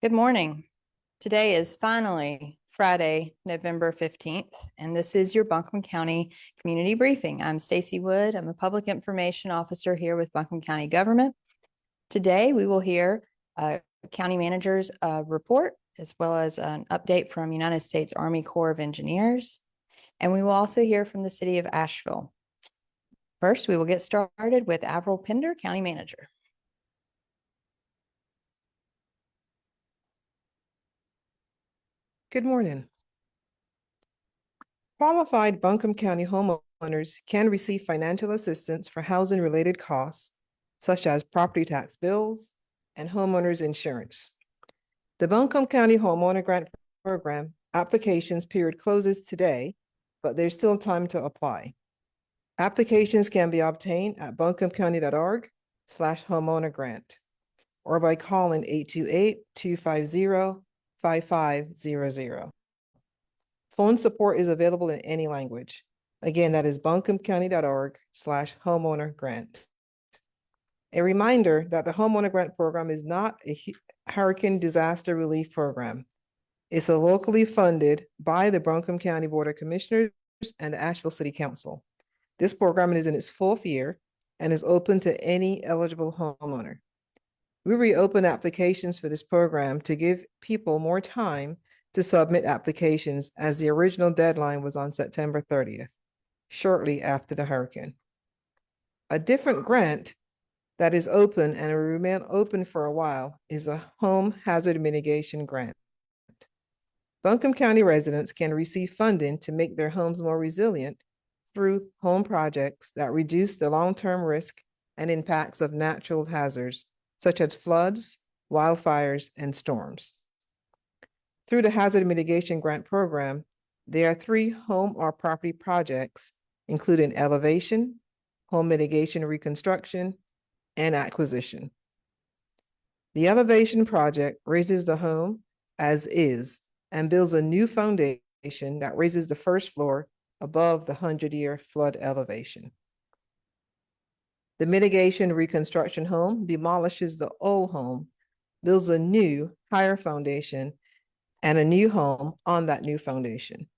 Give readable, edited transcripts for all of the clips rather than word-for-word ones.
Good morning. Today is finally Friday, November 15th, and this is your Buncombe County Community Briefing. I'm Stacy Wood. I'm a Public Information Officer here with Buncombe County Government. Today, we will hear County Manager's report, as well as an update from United States Army Corps of Engineers, and we will also hear from the City of Asheville. First, we will get started with Avril Pender, County Manager. Good morning. Qualified Buncombe County homeowners can receive financial assistance for housing-related costs, such as property tax bills and homeowners insurance. The Buncombe County Homeowner Grant Program applications period closes today, but there's still time to apply. Applications can be obtained at buncombecounty.org/homeownergrant or by calling 828-250-5500. Phone support is available in any language. Again, that is buncombecounty.org/homeownergrant. A reminder that the Homeowner Grant Program is not a hurricane disaster relief program. It's a locally funded by the Buncombe County Board of Commissioners and the Asheville City Council. This program is in its 4th year and is open to any eligible homeowner. We reopen applications for this program to give people more time to submit applications, as the original deadline was on September 30th, shortly after the hurricane. A different grant that is open and will remain open for a while is a home hazard mitigation grant. Buncombe County residents can receive funding to make their homes more resilient through home projects that reduce the long-term risk and impacts of natural hazards, such as floods, wildfires, and storms. Through the Hazard Mitigation Grant Program, there are 3 home or property projects, including elevation, home mitigation reconstruction, and acquisition. The elevation project raises the home as is and builds a new foundation that raises the first floor above the 100-year flood elevation. The mitigation reconstruction home demolishes the old home, builds a new, higher foundation, and a new home on that new foundation.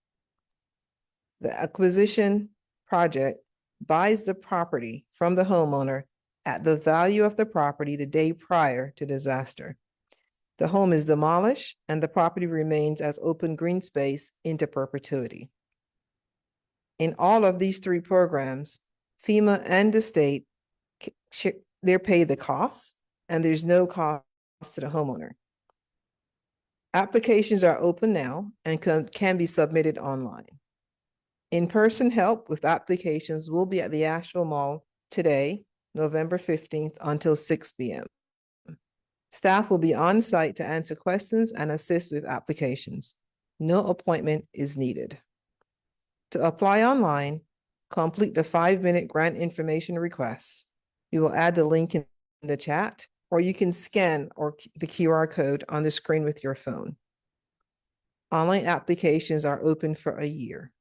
The acquisition project buys the property from the homeowner at the value of the property the day prior to disaster. The home is demolished and the property remains as open green space into perpetuity. In all of these 3 programs, FEMA and the state, they're paid the costs, and there's no cost to the homeowner. Applications are open now and can be submitted online. In-person help with applications will be at the Asheville Mall today, November 15th, until 6 p.m. Staff will be on site to answer questions and assist with applications. No appointment is needed. To apply online, complete the 5-minute grant information request. We will add the link in the chat, or you can scan the QR code on the screen with your phone. Online applications are open for a year.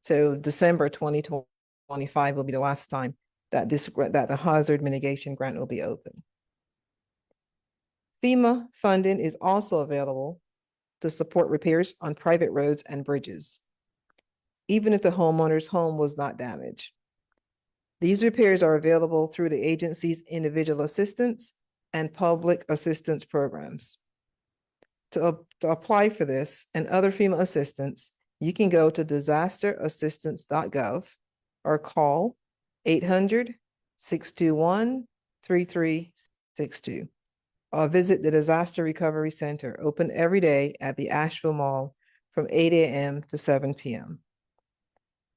So December 2025 will be the last time that the hazard mitigation grant will be open. FEMA funding is also available to support repairs on private roads and bridges, even if the homeowner's home was not damaged. These repairs are available through the agency's individual assistance and public assistance programs. To apply for this and other FEMA assistance, you can go to disasterassistance.gov or call 800-621-3362 or visit the Disaster Recovery Center, open every day at the Asheville Mall from 8 a.m. to 7 p.m.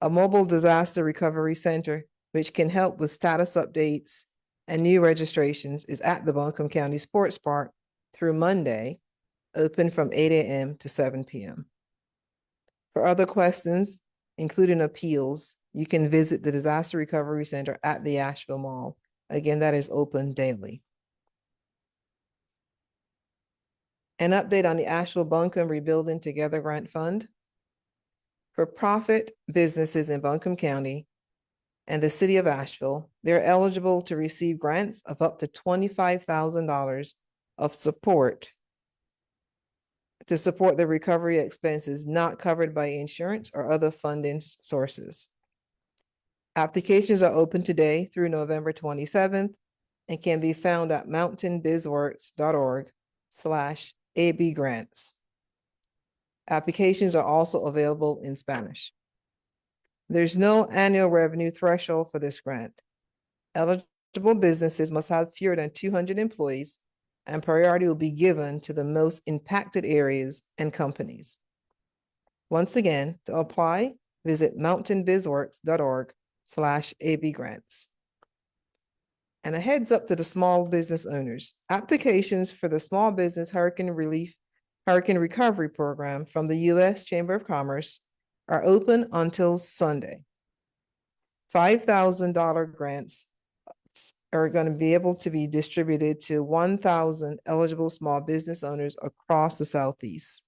A mobile disaster recovery center, which can help with status updates and new registrations, is at the Buncombe County Sports Park through Monday, open from 8 a.m. to 7 p.m. For other questions, including appeals, you can visit the Disaster Recovery Center at the Asheville Mall. Again, that is open daily. An update on the Asheville Buncombe Rebuilding Together Grant Fund. For-profit businesses in Buncombe County and the City of Asheville, they're eligible to receive grants of up to $25,000 of support to support the recovery expenses not covered by insurance or other funding sources. Applications are open today through November 27th and can be found at mountainbizworks.org/AB grants. Applications are also available in Spanish. There's no annual revenue threshold for this grant. Eligible businesses must have fewer than 200 employees, and priority will be given to the most impacted areas and companies. Once again, to apply, visit mountainbizworks.org/AB grants. And a heads up to the small business owners. Applications for the Small Business Hurricane Recovery Program from the U.S. Chamber of Commerce are open until Sunday. $5,000 grants are going to be able to be distributed to 1,000 eligible small business owners across the Southeast.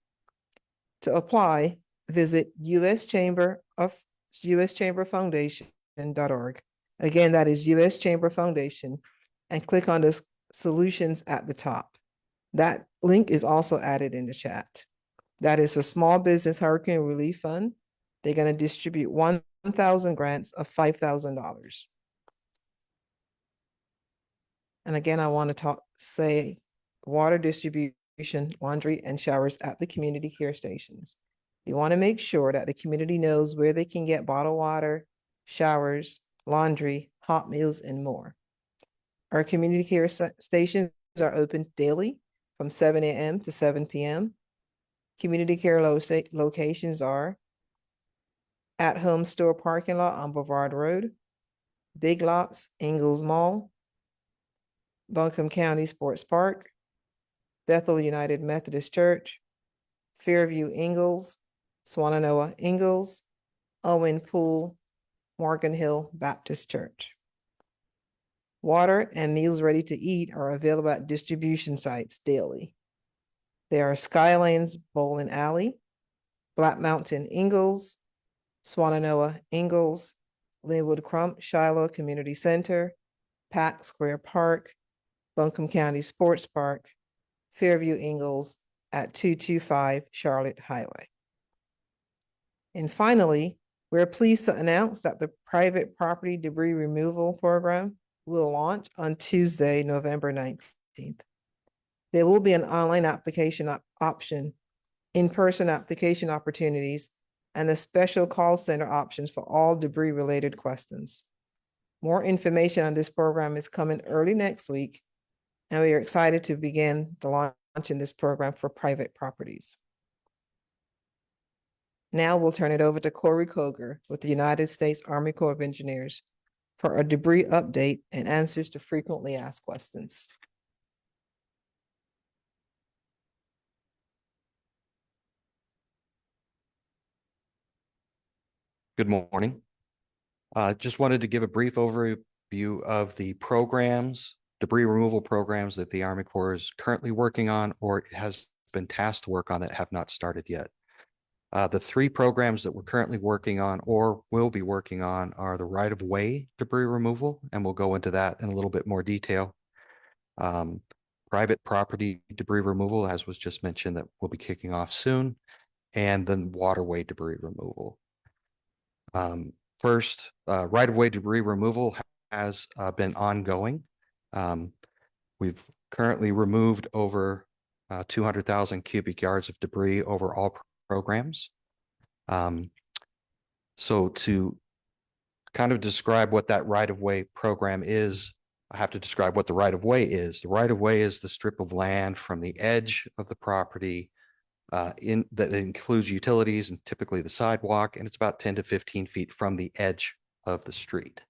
To apply, visit USChamberFoundation.org. Again, that is US Chamber Foundation, and click on the solutions at the top. That link is also added in the chat. That is for Small Business Hurricane Relief Fund. They're going to distribute 1,000 grants of $5,000. And again, I want to say water distribution, laundry, and showers at the community care stations. You want to make sure that the community knows where they can get bottled water, showers, laundry, hot meals, and more. Our community care stations are open daily from 7 a.m. to 7 p.m. Community care locations are At Home Store Parking Lot on Brevard Road, Big Lots, Ingalls Mall, Buncombe County Sports Park, Bethel United Methodist Church, Fairview Ingalls, Swannanoa Ingalls, Owen Pool, Morgan Hill Baptist Church. Water and meals ready to eat are available at distribution sites daily. There are Skylands Bowling Alley, Black Mountain Ingalls, Swannanoa Ingalls, Linwood Crump Shiloh Community Center, Pack Square Park, Buncombe County Sports Park, Fairview Ingalls at 225 Charlotte Highway. And finally, we're pleased to announce that the private property debris removal program will launch on Tuesday, November 19th. There will be an online application option, in-person application opportunities, and a special call center options for all debris-related questions. More information on this program is coming early next week, and we are excited to begin the launch in this program for private properties. Now we'll turn it over to Corey Koger with the United States Army Corps of Engineers for a debris update and answers to frequently asked questions. Good morning. Just wanted to give a brief overview of the programs, debris removal programs that the Army Corps is currently working on or has been tasked to work on that have not started yet. The three programs that we're currently working on or will be working on are the right-of-way debris removal, and we'll go into that in a little bit more detail. Private property debris removal, as was just mentioned, that will be kicking off soon, and then waterway debris removal. First, right-of-way debris removal has been ongoing. We've currently removed over 200,000 cubic yards of debris over all programs. So to kind of describe what that right-of-way program is, I have to describe what the right-of-way is. The right-of-way is the strip of land from the edge of the property that includes utilities and typically the sidewalk, and it's about 10 to 15 feet from the edge of the street.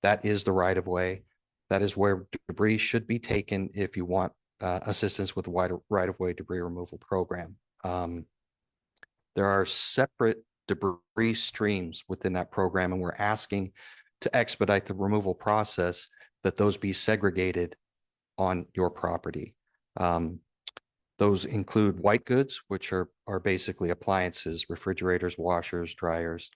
That is the right-of-way. That is where debris should be taken if you want assistance with the right-of-way debris removal program. There are separate debris streams within that program, and we're asking to expedite the removal process that those be segregated on your property. Those include white goods, which are basically appliances, refrigerators, washers, dryers.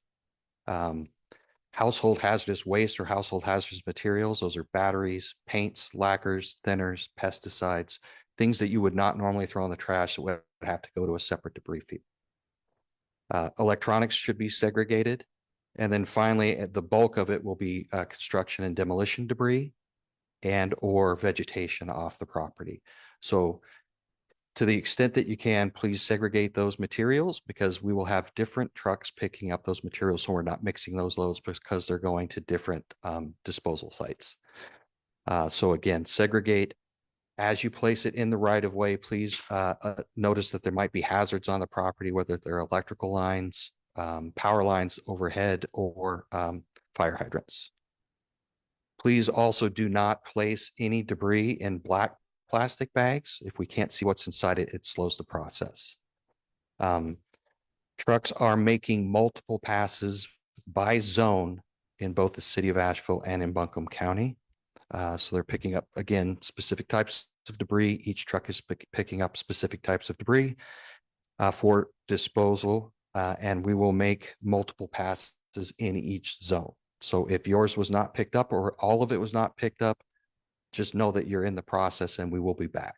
Household hazardous waste or household hazardous materials. Those are batteries, paints, lacquers, thinners, pesticides, things that you would not normally throw in the trash that would have to go to a separate debris field. Electronics should be segregated. And then finally, the bulk of it will be construction and demolition debris and or vegetation off the property. So to the extent that you can, please segregate those materials, because we will have different trucks picking up those materials. So we're not mixing those loads because they're going to different disposal sites. So again, segregate. As you place it in the right of way, please notice that there might be hazards on the property, whether they're electrical lines, power lines overhead, or fire hydrants. Please also do not place any debris in black plastic bags. If we can't see what's inside it, it slows the process. Trucks are making multiple passes by zone in both the city of Asheville and in Buncombe County. So they're picking up, again, specific types of debris. Each truck is picking up specific types of debris for disposal, and we will make multiple passes in each zone. So if yours was not picked up or all of it was not picked up, just know that you're in the process and we will be back.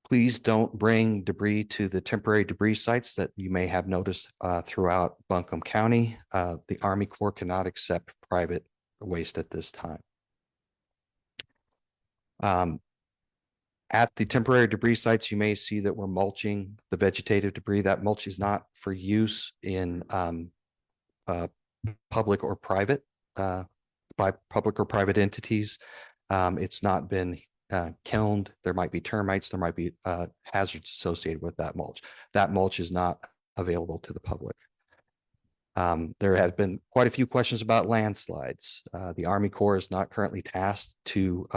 Please don't bring debris to the temporary debris sites that you may have noticed throughout Buncombe County. The Army Corps cannot accept private waste at this time. At the temporary debris sites, you may see that we're mulching the vegetative debris. That mulch is not for use in public or private, by public or private entities. It's not been kilned. There might be termites, there might be hazards associated with that mulch. That mulch is not available to the public. There have been quite a few questions about landslides. The Army Corps is not currently tasked to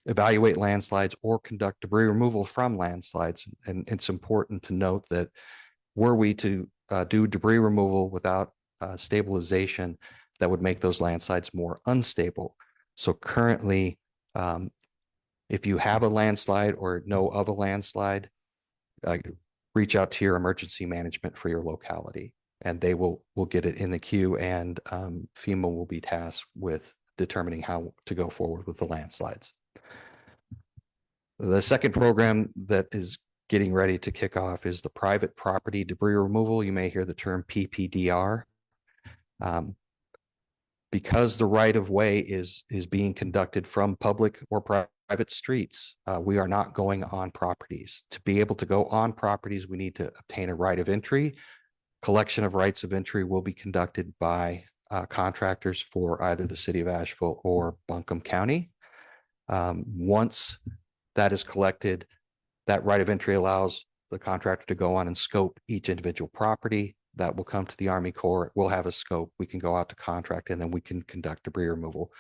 evaluate landslides or conduct debris removal from landslides. And it's important to note that were we to do debris removal without stabilization, that would make those landslides more unstable. So currently, if you have a landslide or know of a landslide, reach out to your emergency management for your locality, and they will get it in the queue, and FEMA will be tasked with determining how to go forward with the landslides. The second program that is getting ready to kick off is the private property debris removal. You may hear the term PPDR. Because the right of way is being conducted from public or private streets, we are not going on properties. To be able to go on properties, we need to obtain a right of entry. Collection of rights of entry will be conducted by contractors for either the city of Asheville or Buncombe County. Once that is collected, that right of entry allows the contractor to go on and scope each individual property. That will come to the Army Corps. We'll have a scope. We can go out to contract, and then we can conduct debris removal.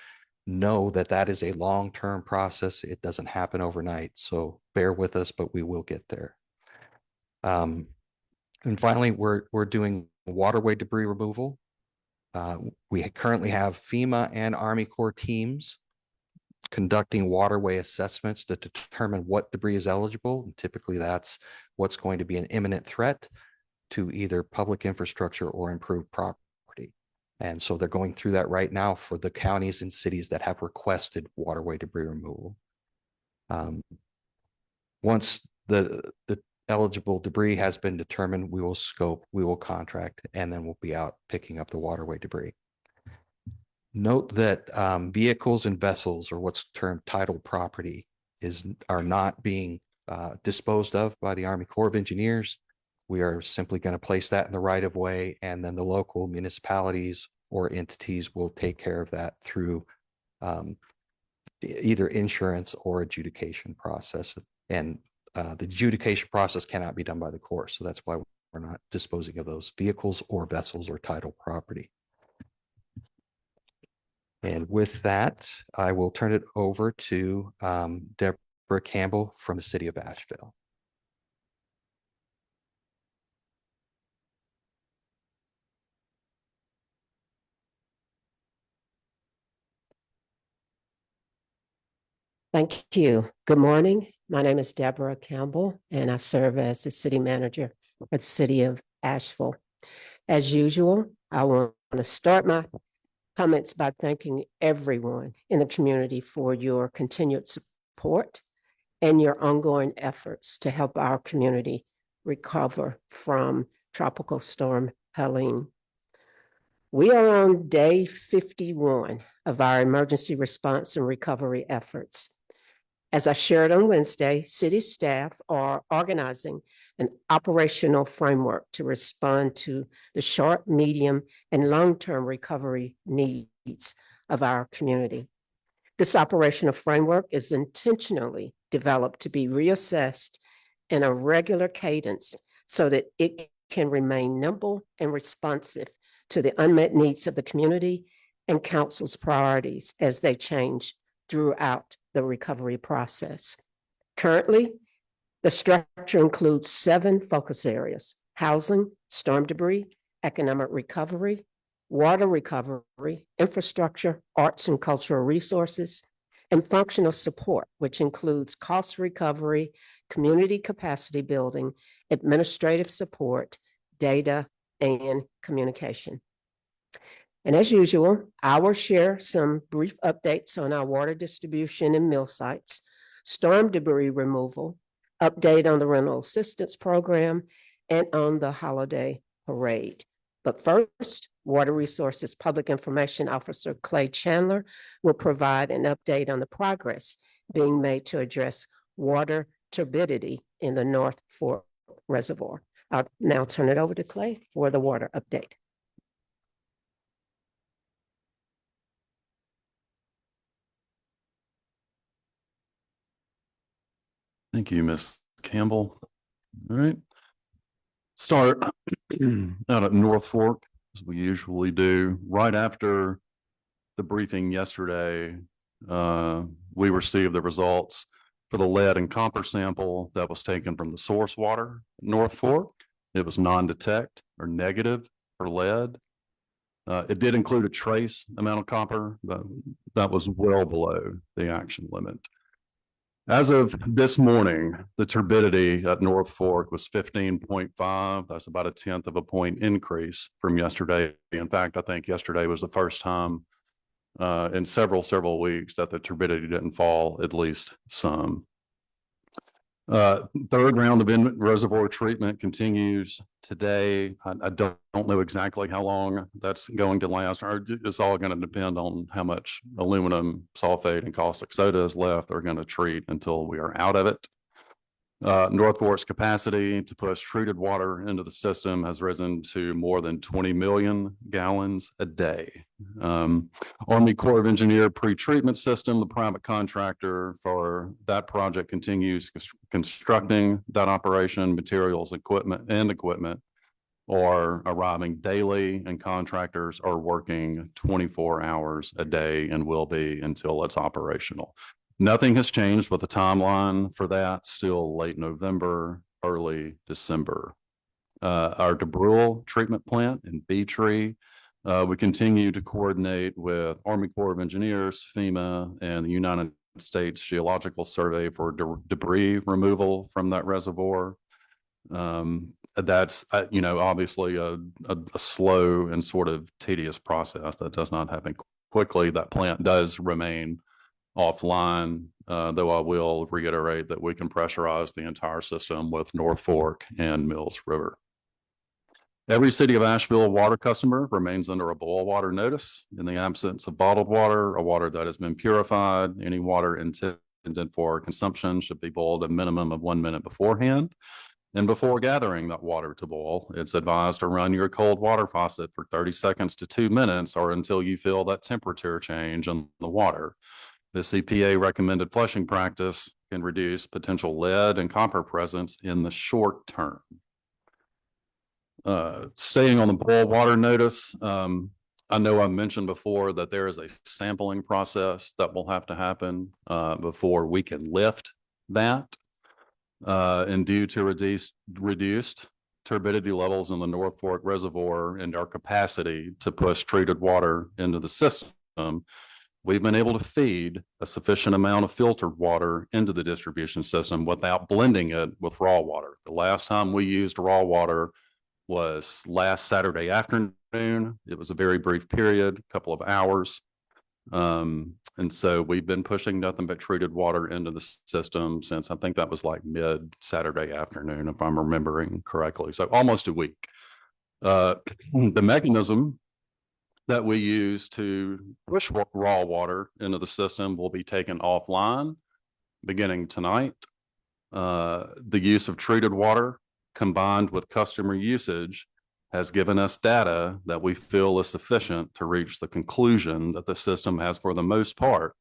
Know that that is a long-term process. It doesn't happen overnight. So bear with us, but we will get there. And finally, we're doing waterway debris removal. We currently have FEMA and Army Corps teams conducting waterway assessments to determine what debris is eligible. And typically that's what's going to be an imminent threat to either public infrastructure or improved property. And so they're going through that right now for the counties and cities that have requested waterway debris removal. Once the eligible debris has been determined, we will scope, we will contract, and then we'll be out picking up the waterway debris. Note that vehicles and vessels, or what's termed tidal property, are not being disposed of by the Army Corps of Engineers. We are simply going to place that in the right of way, and then the local municipalities or entities will take care of that through either insurance or adjudication process. And the adjudication process cannot be done by the Corps. So that's why we're not disposing of those vehicles or vessels or tidal property. And with that, I will turn it over to Deborah Campbell from the City of Asheville. Thank you. Good morning. My name is Deborah Campbell, and I serve as the city manager for the City of Asheville. As usual, I want to start my comments by thanking everyone in the community for your continued support and your ongoing efforts to help our community recover from Tropical Storm Helene. We are on day 51 of our emergency response and recovery efforts. As I shared on Wednesday, city staff are organizing an operational framework to respond to the short, medium, and long-term recovery needs of our community. This operational framework is intentionally developed to be reassessed in a regular cadence so that it can remain nimble and responsive to the unmet needs of the community and council's priorities as they change throughout the recovery process. Currently, the structure includes 7 focus areas: housing, storm debris, economic recovery, water recovery, infrastructure, arts and cultural resources, and functional support, which includes cost recovery, community capacity building, administrative support, data, and communication. And as usual, I will share some brief updates on our water distribution and mill sites, storm debris removal, update on the rental assistance program, and on the holiday parade. But first, Water Resources Public Information Officer Clay Chandler will provide an update on the progress being made to address water turbidity in the North Fork Reservoir. I'll now turn it over to Clay for the water update. Thank you, Ms. Campbell. All right. Start out at North Fork, as we usually do. Right after the briefing yesterday, we received the results for the lead and copper sample that was taken from the source water at North Fork. It was non-detect or negative for lead. It did include a trace amount of copper, but that was well below the action limit. As of this morning, the turbidity at North Fork was 15.5. That's about 1/10 of a point increase from yesterday. In fact, I think yesterday was the first time in several weeks that the turbidity didn't fall at least some. Third round of reservoir treatment continues today. I don't know exactly how long that's going to last. It's all going to depend on how much aluminum sulfate and caustic soda is left. They're going to treat until we are out of it. North Fork's capacity to push treated water into the system has risen to more than 20 million gallons a day. Army Corps of Engineer pre-treatment system, the private contractor for that project, continues constructing that operation. Materials, equipment are arriving daily, and contractors are working 24 hours a day and will be until it's operational. Nothing has changed with the timeline for that. Still late November, early December. Our DeBrule treatment plant in Bee Tree, we continue to coordinate with Army Corps of Engineers, FEMA, and the United States Geological Survey for debris removal from that reservoir. That's obviously a slow and sort of tedious process that does not happen quickly. That plant does remain offline, though I will reiterate that we can pressurize the entire system with North Fork and Mills River. Every City of Asheville water customer remains under a boil water notice. In the absence of bottled water or water that has been purified, any water intended for consumption should be boiled a minimum of 1 minute beforehand. And before gathering that water to boil, it's advised to run your cold water faucet for 30 seconds to 2 minutes or until you feel that temperature change in the water. This EPA recommended flushing practice can reduce potential lead and copper presence in the short term. Staying on the boil water notice, I know I mentioned before that there is a sampling process that will have to happen before we can lift that. And due to reduced turbidity levels in the North Fork Reservoir and our capacity to push treated water into the system, we've been able to feed a sufficient amount of filtered water into the distribution system without blending it with raw water. The last time we used raw water was last Saturday afternoon. It was a very brief period, a couple of hours. And so we've been pushing nothing but treated water into the system since I think that was like mid Saturday afternoon, if I'm remembering correctly. So almost a week. The mechanism that we use to push raw water into the system will be taken offline beginning tonight. The use of treated water combined with customer usage has given us data that we feel is sufficient to reach the conclusion that the system has, for the most part,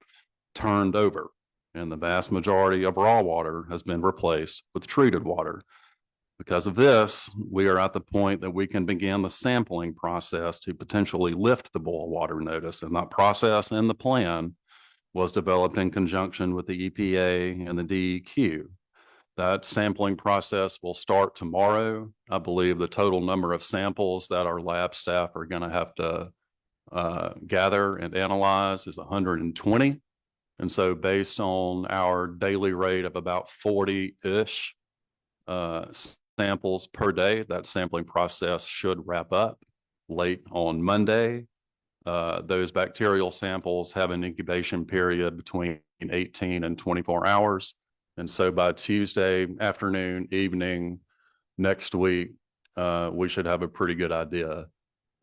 turned over, and the vast majority of raw water has been replaced with treated water. Because of this, we are at the point that we can begin the sampling process to potentially lift the boil water notice, and that process and the plan was developed in conjunction with the EPA and the DEQ. That sampling process will start tomorrow. I believe the total number of samples that our lab staff are going to have to gather and analyze is 120. And so based on our daily rate of about 40-ish samples per day, that sampling process should wrap up late on Monday. Those bacterial samples have an incubation period between 18 and 24 hours. And so by Tuesday afternoon, evening, next week, we should have a pretty good idea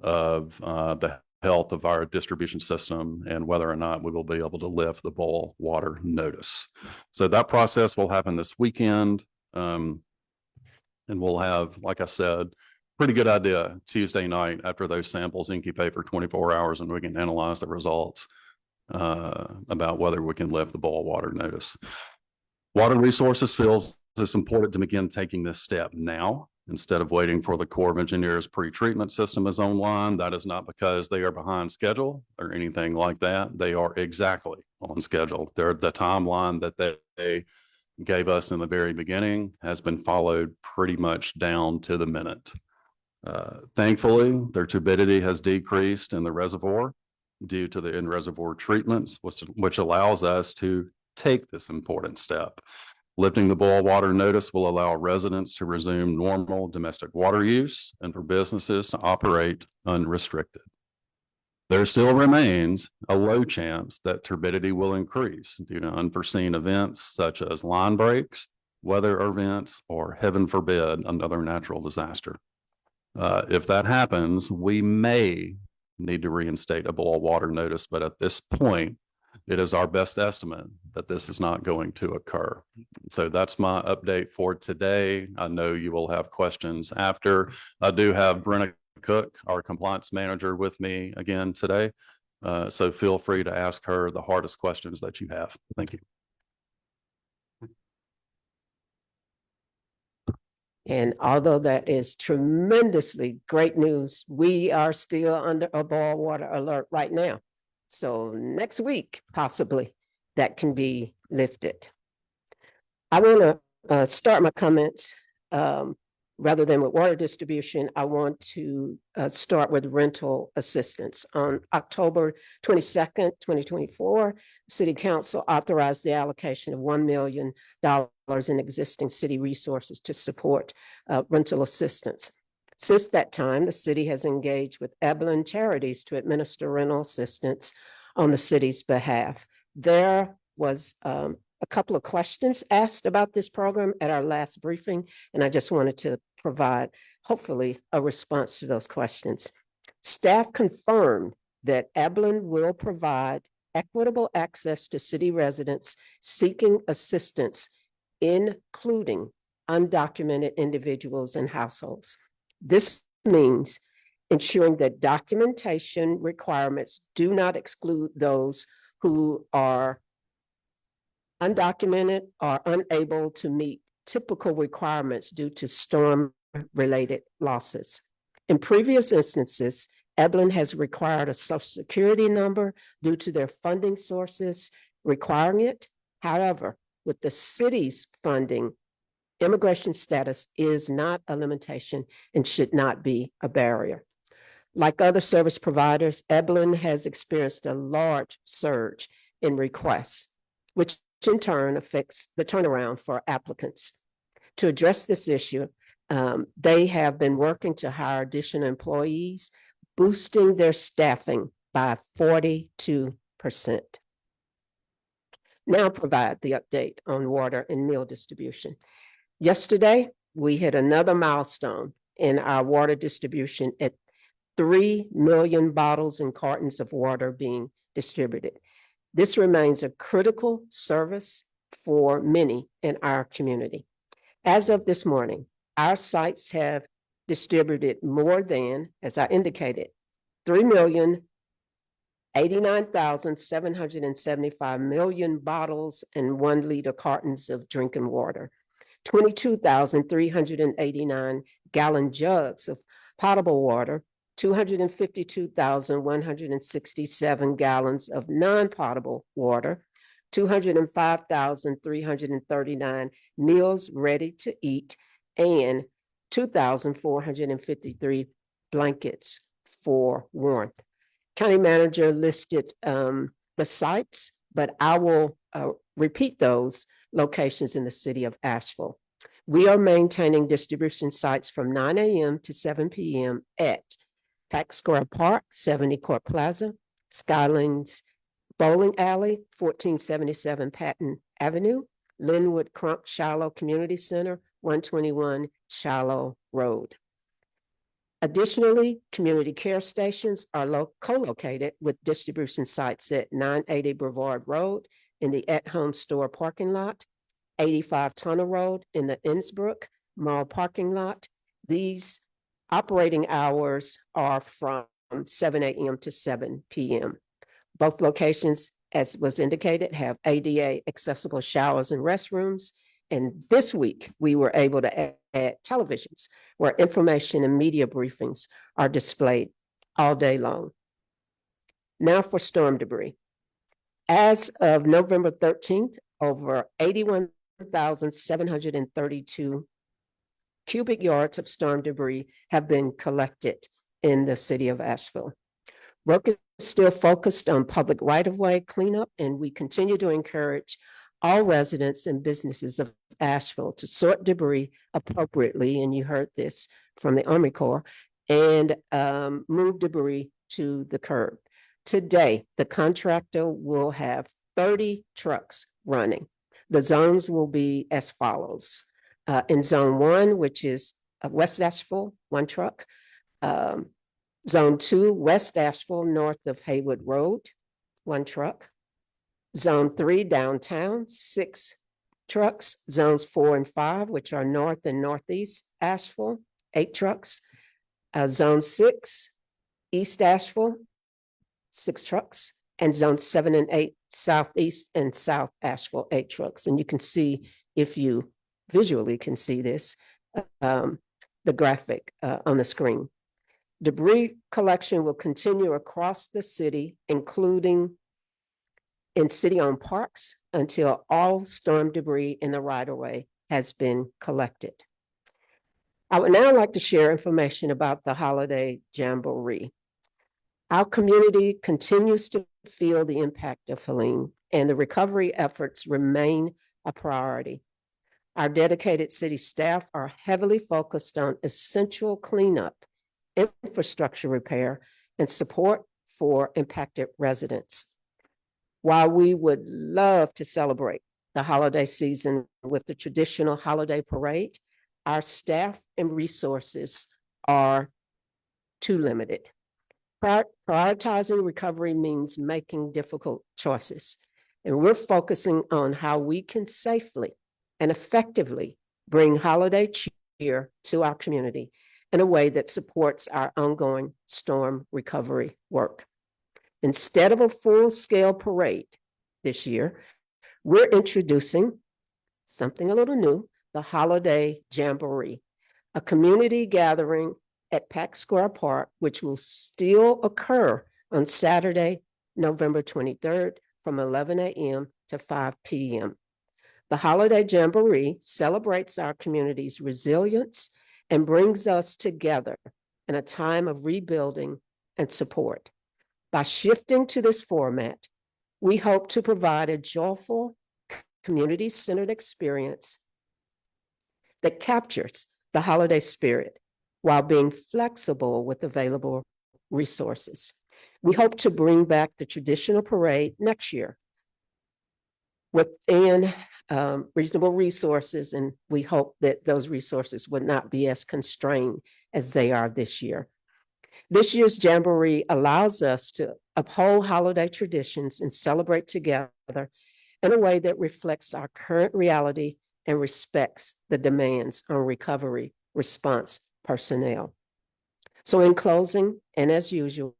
of the health of our distribution system and whether or not we will be able to lift the boil water notice. So that process will happen this weekend. And we'll have, like I said, pretty good idea Tuesday night after those samples incubate for 24 hours and we can analyze the results about whether we can lift the boil water notice. Water Resources feels it's important to begin taking this step now instead of waiting for the Corps of Engineers pre-treatment system is online. That is not because they are behind schedule or anything like that. They are exactly on schedule. The timeline that they gave us in the very beginning has been followed pretty much down to the minute. Thankfully, their turbidity has decreased in the reservoir due to the in-reservoir treatments, which allows us to take this important step. Lifting the boil water notice will allow residents to resume normal domestic water use and for businesses to operate unrestricted. There still remains a low chance that turbidity will increase due to unforeseen events such as line breaks, weather events, or heaven forbid, another natural disaster. If that happens, we may need to reinstate a boil water notice, but at this point, it is our best estimate that this is not going to occur. So that's my update for today. I know you will have questions after. I do have Brenna Cook, our compliance manager, with me again today. So feel free to ask her the hardest questions that you have. Thank you. And although that is tremendously great news, we are still under a boil water alert right now. So next week, possibly, that can be lifted. I want to start my comments rather than with water distribution. I want to start with rental assistance. On October 22nd, 2024, City Council authorized the allocation of $1 million in existing city resources to support rental assistance. Since that time, the city has engaged with Evelyn Charities to administer rental assistance on the city's behalf. There was a couple of questions asked about this program at our last briefing, and I just wanted to provide, hopefully, a response to those questions. Staff confirmed that Evelyn will provide equitable access to city residents seeking assistance, including undocumented individuals and households. This means ensuring that documentation requirements do not exclude those who are undocumented or unable to meet typical requirements due to storm-related losses. In previous instances, Evelyn has required a Social Security number due to their funding sources requiring it. However, with the city's funding, immigration status is not a limitation and should not be a barrier. Like other service providers, Evelyn has experienced a large surge in requests, which in turn affects the turnaround for applicants. To address this issue, they have been working to hire additional employees, boosting their staffing by 42%. Now provide the update on water and meal distribution. Yesterday, we hit another milestone in our water distribution at 3 million bottles and cartons of water being distributed. This remains a critical service for many in our community. As of this morning, our sites have distributed more than, as I indicated, 3,089,775 million bottles and 1 liter cartons of drinking water, 22,389 gallon jugs of potable water, 252,167 gallons of non-potable water, 205,339 meals ready to eat, and 2,453 blankets for warmth. County manager listed the sites, but I will repeat those locations in the city of Asheville. We are maintaining distribution sites from 9 a.m. to 7 p.m. at Pack Square Park, 70 Court Plaza, Skylands Bowling Alley, 1477 Patton Avenue, Linwood Crump Shiloh Community Center, 121 Shiloh Road. Additionally, community care stations are co-located with distribution sites at 980 Brevard Road in the at-home store parking lot, 85 Tunnel Road in the Innsbrook Mall parking lot. These operating hours are from 7 a.m. to 7 p.m. Both locations, as was indicated, have ADA accessible showers and restrooms. And this week, we were able to add televisions where information and media briefings are displayed all day long. Now for storm debris. As of November 13th, over 81,732 cubic yards of storm debris have been collected in the city of Asheville. Work is still focused on public right-of-way cleanup, and we continue to encourage all residents and businesses of Asheville to sort debris appropriately, and you heard this from the Army Corps, and move debris to the curb. Today, the contractor will have 30 trucks running. The zones will be as follows. In Zone 1, which is West Asheville, 1 truck. Zone 2, West Asheville, north of Haywood Road, 1 truck. Zone 3, downtown, 6 trucks. Zones 4 and 5, which are north and northeast Asheville, 8 trucks. Zone 6, East Asheville, 6 trucks. And Zone 7 and 8, southeast and south Asheville, 8 trucks. And you can see, if you visually can see this, the graphic on the screen. Debris collection will continue across the city, including in city-owned parks, until all storm debris in the right-of-way has been collected. I would now like to share information about the holiday jamboree. Our community continues to feel the impact of Helene, and the recovery efforts remain a priority. Our dedicated city staff are heavily focused on essential cleanup, infrastructure repair, and support for impacted residents. While we would love to celebrate the holiday season with the traditional holiday parade, our staff and resources are too limited. Prioritizing recovery means making difficult choices, and we're focusing on how we can safely and effectively bring holiday cheer to our community in a way that supports our ongoing storm recovery work. Instead of a full-scale parade this year, we're introducing something a little new, the Holiday Jamboree, a community gathering at Pack Square Park, which will still occur on Saturday, November 23rd from 11 a.m. to 5 p.m. The Holiday Jamboree celebrates our community's resilience and brings us together in a time of rebuilding and support. By shifting to this format, we hope to provide a joyful, community-centered experience that captures the holiday spirit while being flexible with available resources. We hope to bring back the traditional parade next year within reasonable resources, and we hope that those resources would not be as constrained as they are this year. This year's Jamboree allows us to uphold holiday traditions and celebrate together in a way that reflects our current reality and respects the demands on recovery response personnel. So in closing, and as usual,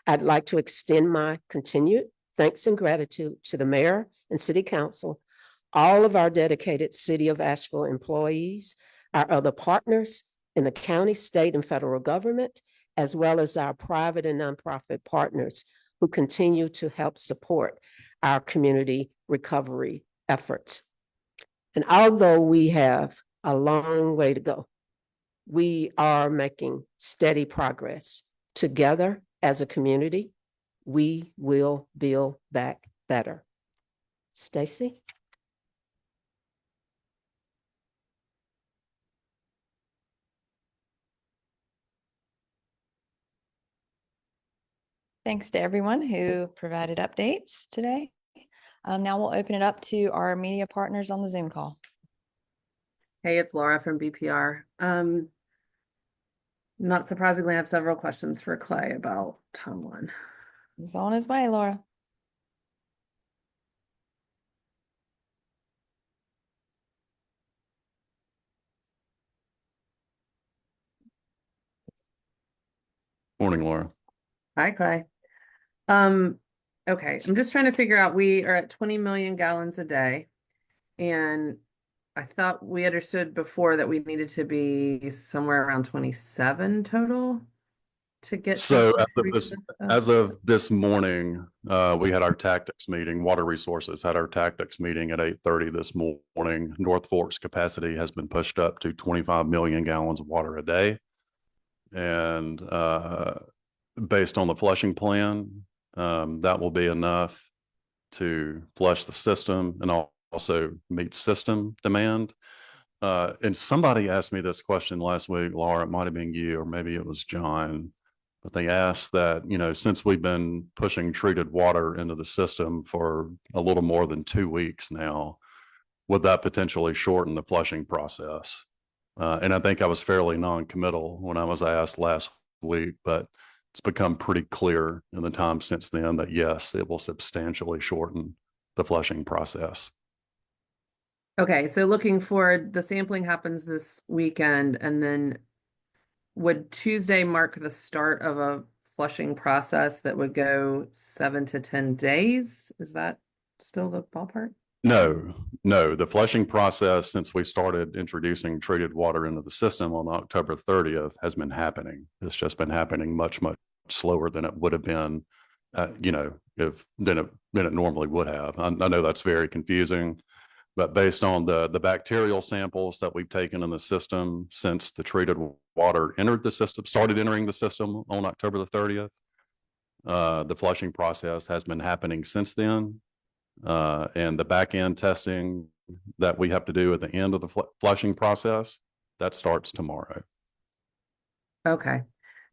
I'd like to extend my continued thanks and gratitude to the mayor and city council, all of our dedicated City of Asheville employees, our other partners in the county, state, and federal government, as well as our private and nonprofit partners who continue to help support our community recovery efforts. And although we have a long way to go, we are making steady progress. Together as a community, we will build back better. Stacy? Thanks to everyone who provided updates today. Now we'll open it up to our media partners on the Zoom call. Hey, it's Laura from BPR. Not surprisingly, I have several questions for Clay about Tomlin. He's on his way, Laura. Morning, Laura. Hi, Clay. Okay, I'm just trying to figure out, we are at 20 million gallons a day. And I thought we understood before that we needed to be somewhere around 27 total to get. So to as of this morning, we had our tactics meeting. Water Resources had our tactics meeting at 8:30 this morning. North Fork's capacity has been pushed up to 25 million gallons of water a day. And based on the flushing plan, that will be enough to flush the system and also meet system demand. And somebody asked me this question last week, Laura, it might have been you, or maybe it was John, but they asked that, since we've been pushing treated water into the system for a little more than 2 weeks now, would that potentially shorten the flushing process? And I think I was fairly non-committal when I was asked last week, but it's become pretty clear in the time since then that yes, it will substantially shorten the flushing process. Okay, so looking forward, the sampling happens this weekend, and then would Tuesday mark the start of a flushing process that would go 7 to 10 days? Is that still the ballpark? No, the flushing process since we started introducing treated water into the system on October 30th has been happening. It's just been happening much slower than it would have been, than it normally would have. I know that's very confusing, but based on the bacterial samples that we've taken in the system since the treated water started entering the system on October the 30th, the flushing process has been happening since then. And the back end testing that we have to do at the end of the flushing process, that starts tomorrow. Okay,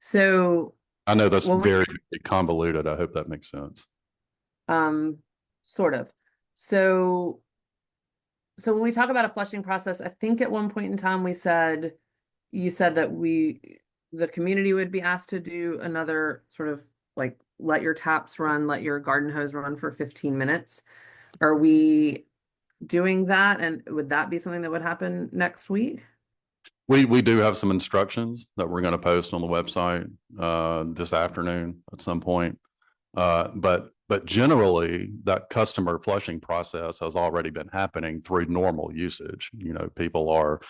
so I know that's very convoluted. I hope that makes sense. Sort of. So when we talk about a flushing process, I think at one point in time you said that the community would be asked to do another sort of like let your taps run, let your garden hose run for 15 minutes. Are we doing that? And would that be something that would happen next week? We do have some instructions that we're going to post on the website this afternoon at some point. But generally that customer flushing process has already been happening through normal usage. People are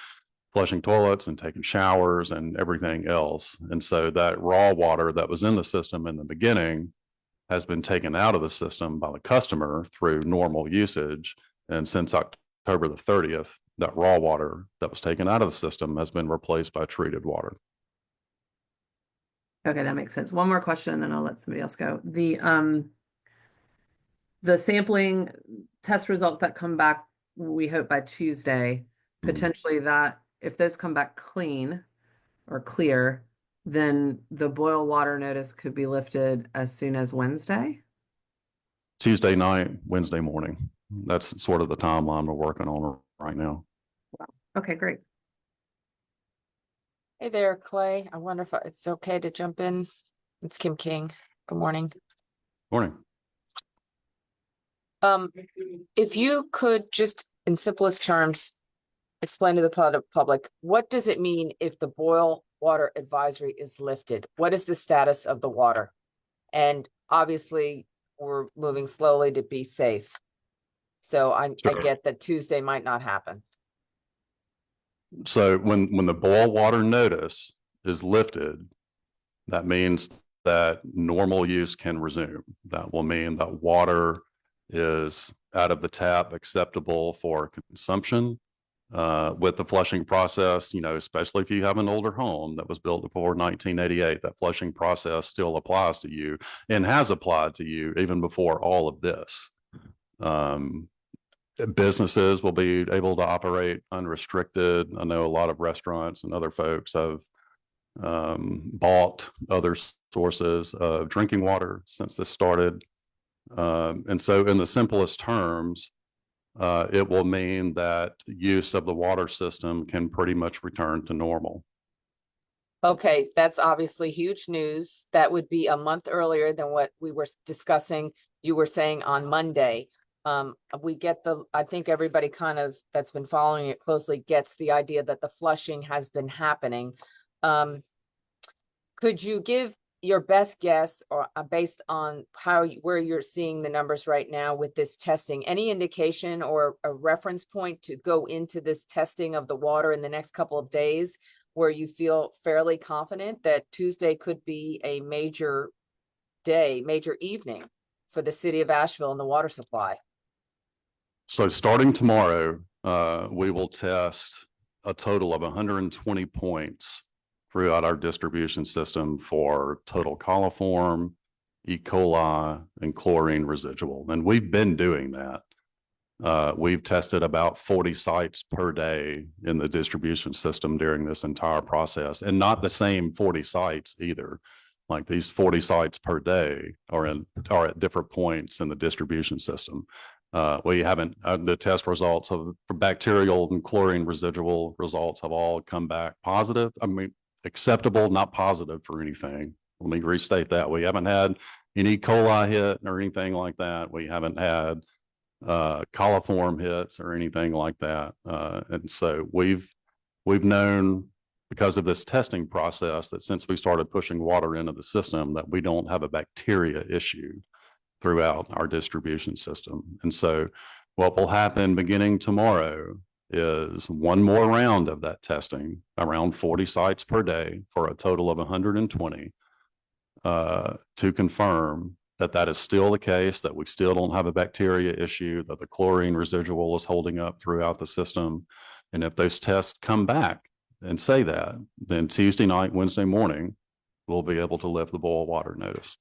flushing toilets and taking showers and everything else. And so that raw water that was in the system in the beginning has been taken out of the system by the customer through normal usage. And since October the 30th, that raw water that was taken out of the system has been replaced by treated water. Okay, that makes sense. One more question, and then I'll let somebody else go. The sampling test results that come back, we hope by Tuesday, potentially that if those come back clean or clear, then the boil water notice could be lifted as soon as Wednesday. Tuesday night, Wednesday morning. That's sort of the timeline we're working on right now. Okay, great. Hey there, Clay. I wonder if it's okay to jump in. It's Kim King. Good morning. Morning. If you could just in simplest terms explain to the public, what does it mean if the boil water advisory is lifted? What is the status of the water? And obviously, we're moving slowly to be safe. So I Sure. get that Tuesday might not happen. So when the boil water notice is lifted, that means that normal use can resume. That will mean that water is out of the tap acceptable for consumption. With the flushing process, you know, especially if you have an older home that was built before 1988, that flushing process still applies to you and has applied to you even before all of this. Businesses will be able to operate unrestricted. I know a lot of restaurants and other folks have bought other sources of drinking water since this started. And so in the simplest terms, it will mean that use of the water system can pretty much return to normal. Okay, that's obviously huge news. That would be a month earlier than what we were discussing. You were saying on Monday. We get I think everybody kind of that's been following it closely gets the idea that the flushing has been happening. Could you give your best guess or based on where you're seeing the numbers right now with this testing, any indication or a reference point to go into this testing of the water in the next couple of days where you feel fairly confident that Tuesday could be a major day, major evening for the city of Asheville and the water supply? So starting tomorrow, we will test a total of 120 points throughout our distribution system for total coliform, E. coli, and chlorine residual. And we've been doing that. We've tested about 40 sites per day in the distribution system during this entire process, and not the same 40 sites either. Like these 40 sites per day are at different points in the distribution system. We haven't, the test results of bacterial and chlorine residual results have all come back positive. I mean, acceptable, not positive for anything. Let me restate that. We haven't had any E. coli hit or anything like that. We haven't had coliform hits or anything like that. And so we've known because of this testing process that since we started pushing water into the system that we don't have a bacteria issue throughout our distribution system. And so what will happen beginning tomorrow is one more round of that testing, around 40 sites per day for a total of 120, to confirm that that is still the case, that we still don't have a bacteria issue, that the chlorine residual is holding up throughout the system. And if those tests come back and say that, then Tuesday night, Wednesday morning, we'll be able to lift the boil water notice.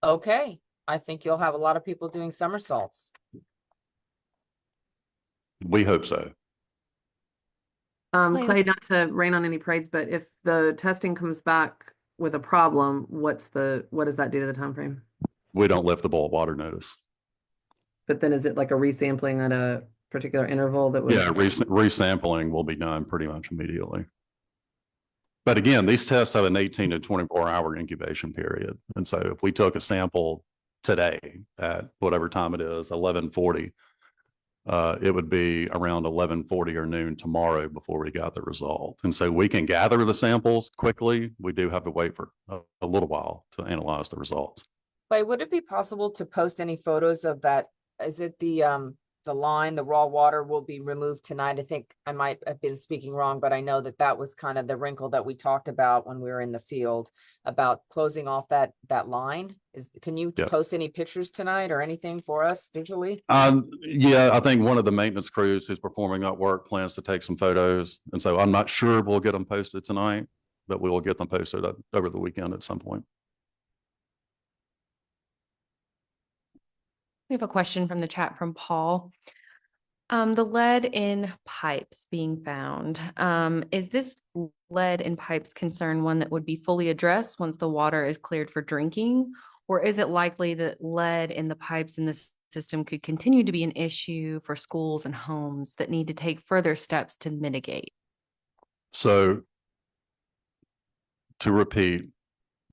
Okay, I think you'll have a lot of people doing somersaults. We hope so. Clay- Clay, not to rain on any parades, but if the testing comes back with a problem, what does that do to the time frame? We don't lift the boil water notice. But then is it like a resampling at a particular interval that would? Yeah, resampling will be done pretty much immediately. But again, these tests have an 18 to 24-hour incubation period. And so if we took a sample today at whatever time it is, 11:40, it would be around 11:40 or noon tomorrow before we got the result. And so we can gather the samples quickly. We do have to wait for a little while to analyze the results. But would it be possible to post any photos of that? Is it the line, the raw water will be removed tonight? I think I might have been speaking wrong, but I know that was kind of the wrinkle that we talked about when we were in the field about closing off that line. Can you post any pictures tonight or anything for us visually? Yeah, I think one of the maintenance crews who's performing that work plans to take some photos. And so I'm not sure we'll get them posted tonight, but we will get them posted over the weekend at some point. We have a question from the chat from Paul. The lead in pipes being found, is this lead in pipes concern one that would be fully addressed once the water is cleared for drinking? Or is it likely that lead in the pipes in this system could continue to be an issue for schools and homes that need to take further steps to mitigate? So to repeat,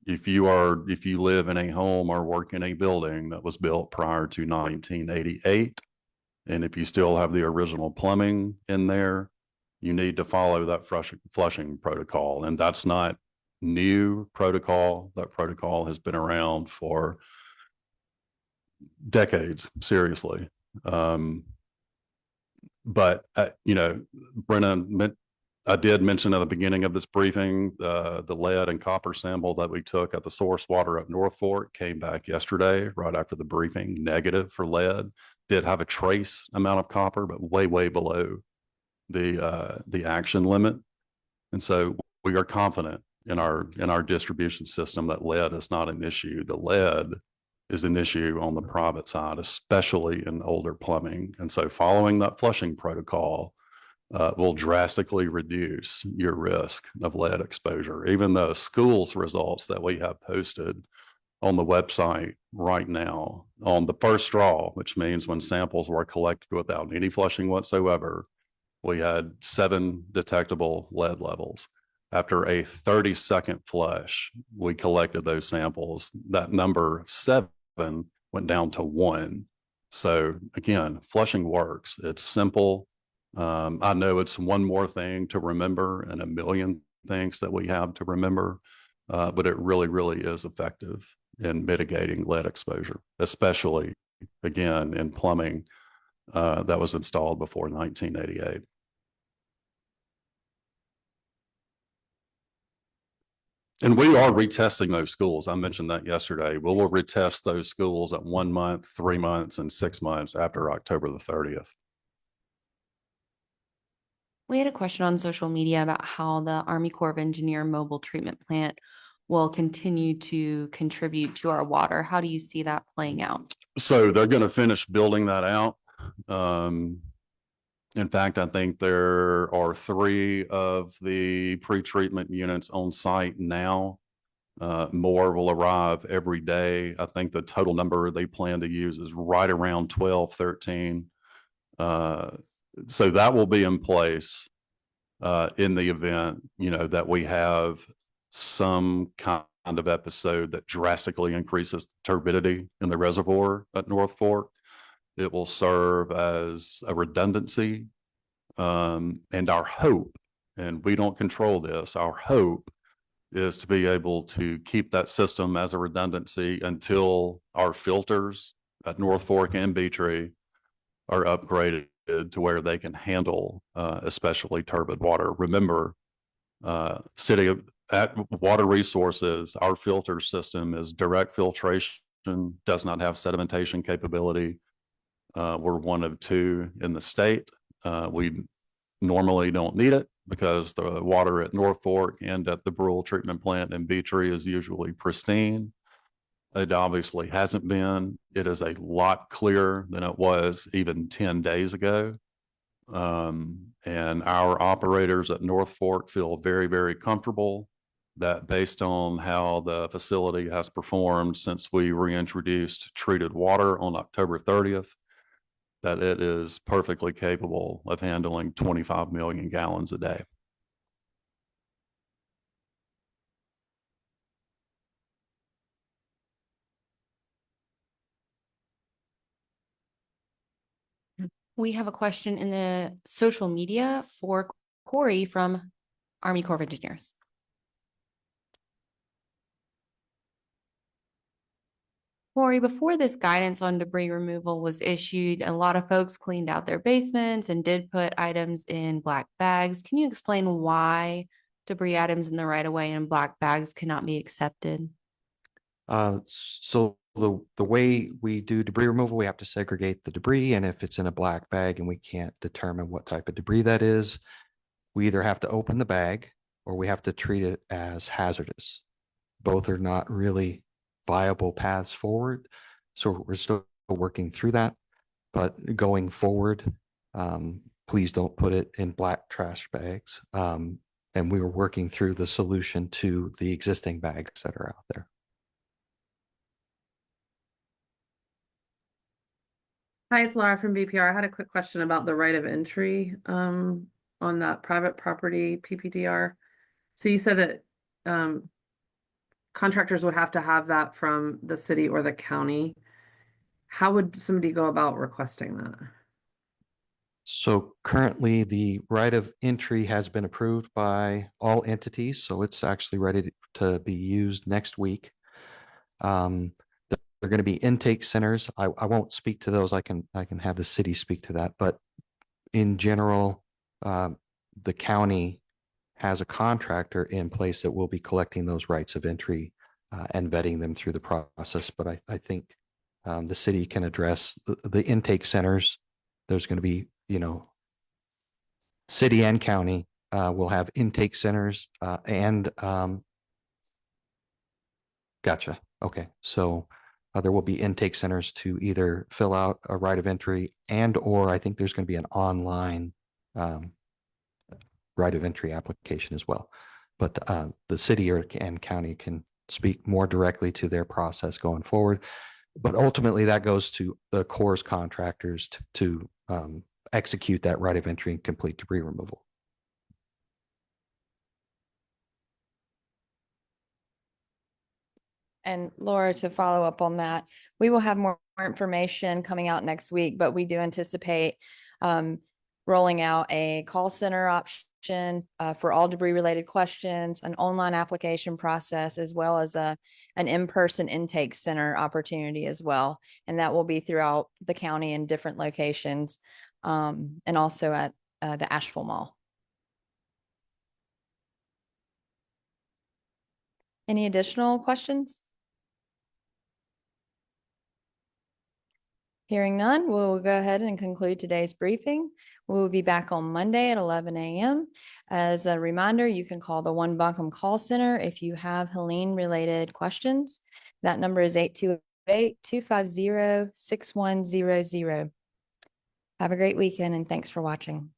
if you live in a home or work in a building that was built prior to 1988, and if you still have the original plumbing in there, you need to follow that flushing protocol. And that's not new protocol. That protocol has been around for decades, seriously. But Brenna, I did mention at the beginning of this briefing, the lead and copper sample that we took at the source water at North Fork came back yesterday, right after the briefing, negative for lead. Did have a trace amount of copper, but way, way below the action limit. And so we are confident in our distribution system that lead is not an issue. The lead is an issue on the private side, especially in older plumbing. And so following that flushing protocol will drastically reduce your risk of lead exposure. Even the schools results that we have posted on the website right now on the first straw, which means when samples were collected without any flushing whatsoever, we had 7 detectable lead levels. After a 30-second flush, we collected those samples. That number 7 went down to 1. So again, flushing works. It's simple. I know it's one more thing to remember and a million things that we have to remember, but it really, really is effective in mitigating lead exposure, especially again in plumbing that was installed before 1988. And we are retesting those schools. I mentioned that yesterday. We will retest those schools at 1 month, 3 months, and 6 months after October the 30th. We had a question on social media about how the Army Corps of Engineer mobile treatment plant will continue to contribute to our water. How do you see that playing out? So they're going to finish building that out. In fact, I think there are 3 of the pre-treatment units on site now. More will arrive every day. I think the total number they plan to use is right around 12, 13. So that will be in place in the event, that we have some kind of episode that drastically increases the turbidity in the reservoir at North Fork. It will serve as a redundancy. And our hope, and we don't control this, our hope is to be able to keep that system as a redundancy until our filters at North Fork and Beatree are upgraded to where they can handle especially turbid water. Remember, at Water Resources, our filter system is direct filtration, does not have sedimentation capability. We're one of 2 in the state. We normally don't need it because the water at North Fork and at the Brule treatment plant in Beatree is usually pristine. It obviously hasn't been. It is a lot clearer than it was even 10 days ago. And our operators at North Fork feel very, very comfortable that based on how the facility has performed since we reintroduced treated water on October 30th, that it is perfectly capable of handling 25 million gallons a day. We have a question in the social media for Corey from Army Corps of Engineers. Corey, before this guidance on debris removal was issued, a lot of folks cleaned out their basements and did put items in black bags. Can you explain why debris items in the right of way and black bags cannot be accepted? So the way we do debris removal, we have to segregate the debris, and if it's in a black bag and we can't determine what type of debris that is, we either have to open the bag or we have to treat it as hazardous. Both are not really viable paths forward. So we're still working through that, but going forward, Please don't put it in black trash bags. And we were working through the solution to the existing bags that are out there. Hi, it's Laura from BPR. I had a quick question about the right of entry on that private property PPDR. So you said that contractors would have to have that from the city or the county. How would somebody go about requesting that? So currently the right of entry has been approved by all entities, so it's actually ready to be used next week. They're going to be intake centers. I won't speak to those. I can have the city speak to that, but in general, the county has a contractor in place that will be collecting those rights of entry and vetting them through the process. But I think the city can address the intake centers. There's going to be, city and county will have intake centers and gotcha. Okay. So there will be intake centers to either fill out a right of entry or I think there's going to be an online right of entry application as well. But the city and county can speak more directly to their process going forward. But ultimately that goes to the Corps contractors to execute that right of entry and complete debris removal. And Laura, to follow up on that, we will have more information coming out next week, but we do anticipate rolling out a call center option for all debris related questions, an online application process, as well as an in-person intake center opportunity as well. And that will be throughout the county in different locations and also at the Asheville Mall. Any additional questions? Hearing none, we'll go ahead and conclude today's briefing. We will be back on Monday at 11 a.m. As a reminder, you can call the One Buncombe Call Center if you have Helene related questions. That number is 828-250-6100. Have a great weekend and thanks for watching.